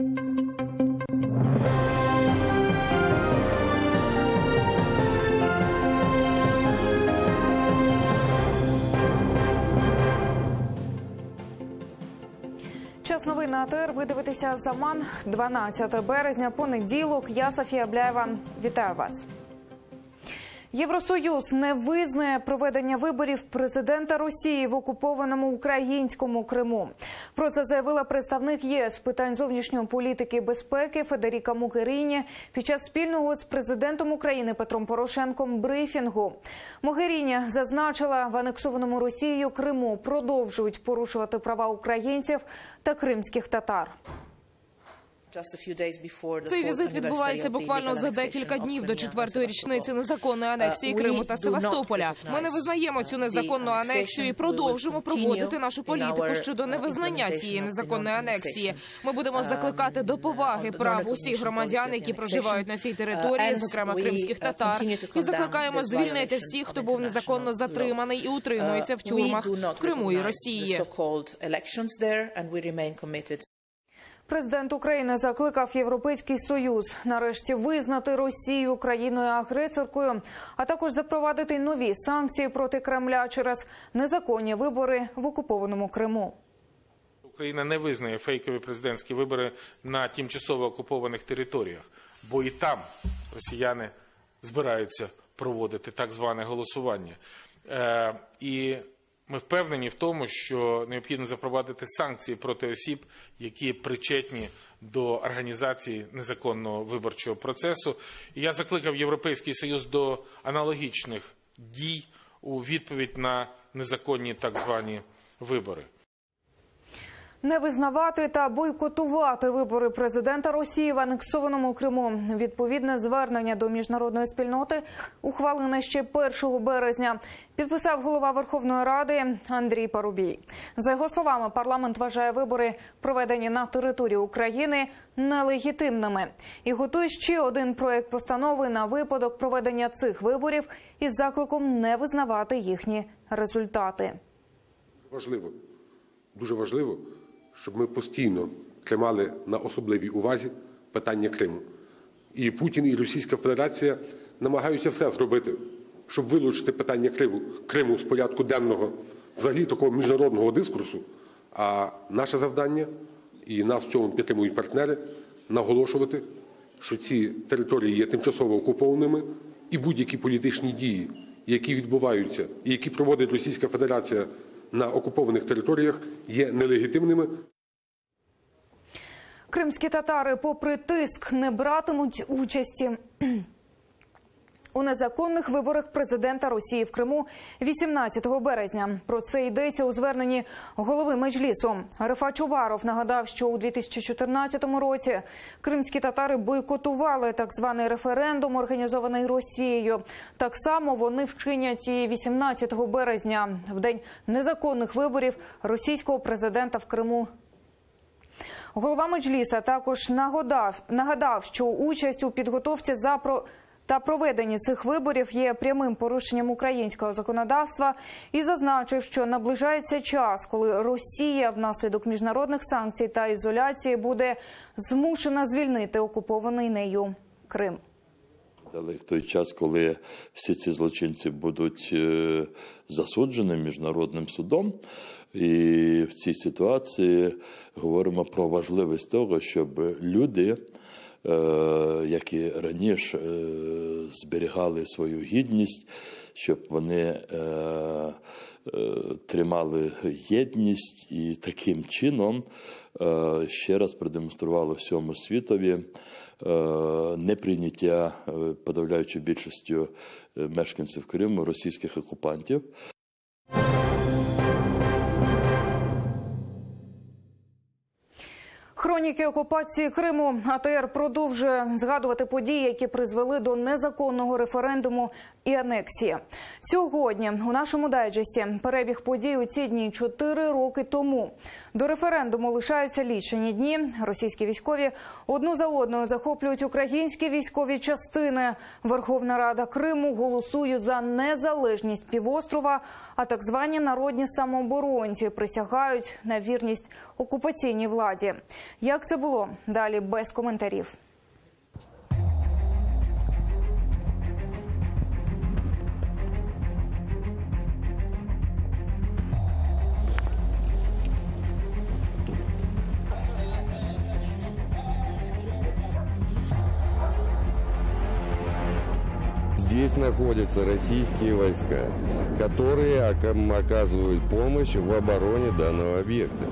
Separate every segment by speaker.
Speaker 1: Час новин на АТР. Ви дивитеся «Заман». 12 березня, понеділок. Я Софія Бляєва. Вітаю вас. Євросоюз не визнає проведення виборів президента Росії в окупованому українському Криму. Про це заявила представник ЄС з питань зовнішньої політики і безпеки Федеріка Могеріні під час спільного з президентом України Петром Порошенком брифінгу. Могеріні зазначила, в анексованому Росією Криму продовжують порушувати права українців та кримських татар.
Speaker 2: Цей візит відбувається буквально за декілька днів до 4-ї річниці незаконної анексії Криму та Севастополя. Ми не визнаємо цю незаконну анексію і продовжимо проводити нашу політику щодо невизнання цієї незаконної анексії. Ми будемо закликати до поваги прав усіх громадян, які проживають на цій території, зокрема кримських татар, і закликаємо звільнити всіх, хто був незаконно затриманий і утримується в тюрмах в Криму і Росії.
Speaker 1: Президент України закликав Європейський Союз нарешті визнати Росію країною-агресоркою, а також запровадити нові санкції проти Кремля через незаконні вибори в окупованому Криму.
Speaker 3: Україна не визнає фейкові президентські вибори на тимчасово окупованих територіях, бо і там росіяни збираються проводити так зване голосування. І ми впевнені в тому, що необхідно запровадити санкції проти осіб, які причетні до організації незаконного виборчого процесу. І я закликав Європейський Союз до аналогічних дій у відповідь на незаконні так звані вибори.
Speaker 1: Не визнавати та бойкотувати вибори президента Росії в анексованому Криму. Відповідне звернення до міжнародної спільноти ухвалене ще 1 березня. Підписав голова Верховної Ради Андрій Парубій. За його словами, парламент вважає вибори, проведені на території України, нелегітимними. І готує ще один проект постанови на випадок проведення цих виборів із закликом не визнавати їхні результати.
Speaker 4: Дуже важливо, щоб ми постійно тримали на особливій увазі питання Криму. І Путін, і Російська Федерація намагаються все зробити, щоб вилучити питання Криму з порядку денного взагалі такого міжнародного дискурсу. А наше завдання, і нас в цьому підтримують партнери, наголошувати, що ці території є тимчасово окупованими, і будь-які політичні дії, які відбуваються і які проводить Російська Федерація на окупованих територіях, є нелегітимними.
Speaker 1: Кримські татари, попри тиск, не братимуть участі у незаконних виборах президента Росії в Криму 18 березня. Про це йдеться у зверненні голови Меджлісу. Рефат Чубаров нагадав, що у 2014 році кримські татари бойкотували так званий референдум, організований Росією. Так само вони вчинять і 18 березня, в день незаконних виборів російського президента в Криму. Голова Меджліса також нагадав, що участь у підготовці та проведенні цих виборів є прямим порушенням українського законодавства і зазначив, що наближається час, коли Росія внаслідок міжнародних санкцій та ізоляції буде змушена звільнити окупований нею Крим.
Speaker 5: Але в той час, коли всі ці злочинці будуть засуджені міжнародним судом, і в цій ситуації говоримо про важливість того, щоб люди, які раніше зберігали свою гідність, щоб вони тримали єдність і таким чином ще раз продемонстрували всьому світові неприйняття подавляючою більшістю мешканців Криму російських окупантів.
Speaker 1: Хроніки окупації Криму. АТР продовжує згадувати події, які призвели до незаконного референдуму і анексії. Сьогодні у нашому дайджесті перебіг подій у ці дні 4 роки тому. До референдуму лишаються лічені дні. Російські військові одну за одною захоплюють українські військові частини. Верховна Рада Криму голосує за незалежність півострова, а так звані народні самооборонці присягають на вірність окупаційній владі. Як це було? Далі без коментарів.
Speaker 6: Здесь находятся российские войска, которые оказывают помощь в обороне данного объекта.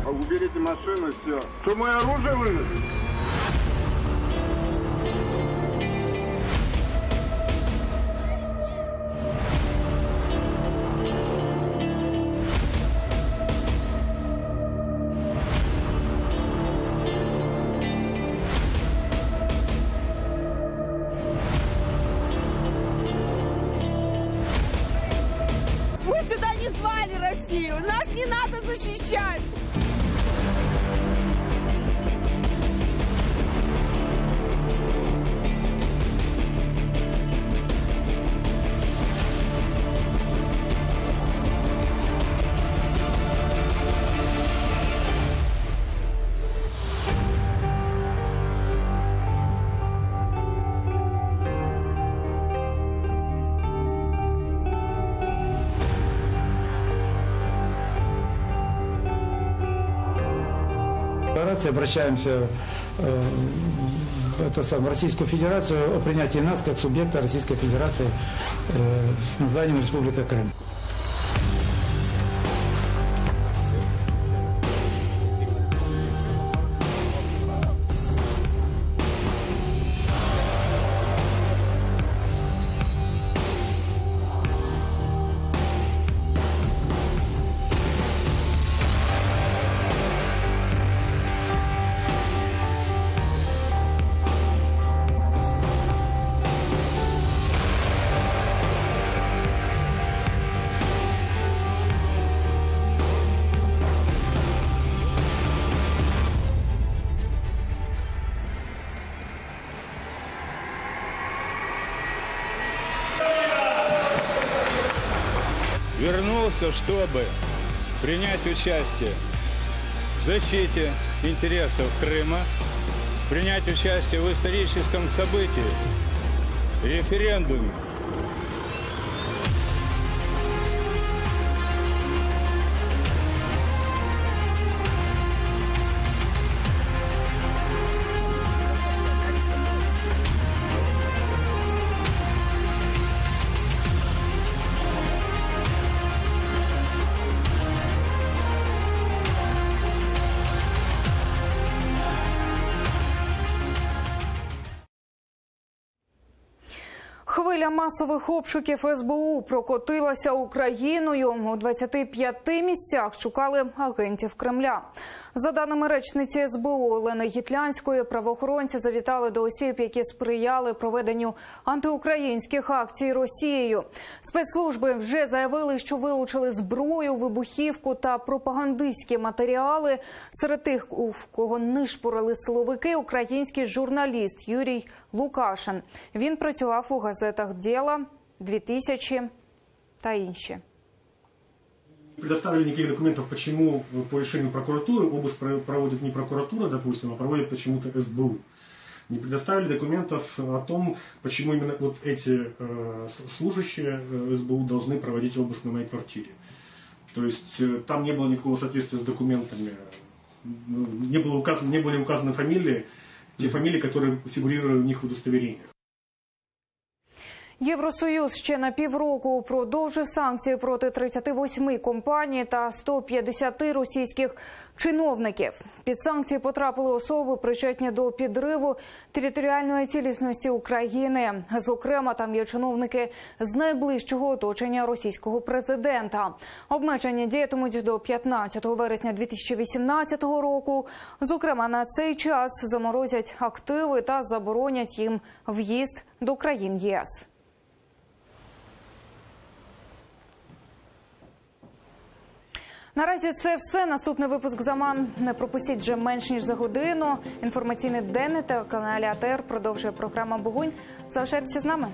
Speaker 7: Уберите машину, все. Что, мое оружие вынесли?
Speaker 2: Мы сюда не звали Россию, нас не надо защищать!
Speaker 8: Обращаемся в Российскую Федерацию о принятии нас как субъекта Российской Федерации с названием Республика Крым.
Speaker 9: Вернулся, чтобы принять участие в защите интересов Крыма, принять участие в историческом событии, референдуме.
Speaker 1: Хвиля масових обшуків СБУ прокотилася Україною. У 25 місцях шукали агентів Кремля. За даними речниці СБУ Олени Гітлянської, правоохоронці завітали до осіб, які сприяли проведенню антиукраїнських акцій Росією. Спецслужби вже заявили, що вилучили зброю, вибухівку та пропагандистські матеріали. Серед тих, у кого нишпорили силовики, український журналіст Юрій Лукашин. Він працював у газетах «Діло», «2000» та інші.
Speaker 10: Не предоставили никаких документов, почему по решению прокуратуры обыск проводит не прокуратура, допустим, а проводит почему-то СБУ. Не предоставили документов о том, почему именно вот эти служащие СБУ должны проводить обыск на моей квартире. То есть там не было никакого соответствия с документами, не были указаны фамилии, те фамилии, которые фигурировали у них в удостоверениях.
Speaker 1: Євросоюз ще на півроку продовжив санкції проти 38 компаній та 150 російських чиновників. Під санкції потрапили особи, причетні до підриву територіальної цілісності України. Зокрема, там є чиновники з найближчого оточення російського президента. Обмеження діятимуть до 15 вересня 2018 року. Зокрема, на цей час заморозять активи та заборонять їм в'їзд до країн ЄС. Наразі це все. Наступний випуск «Заман» не пропустіть вже менш ніж за годину. Інформаційний денний телеканалі АТR продовжує програма «Бугунь». Залишайтеся з нами.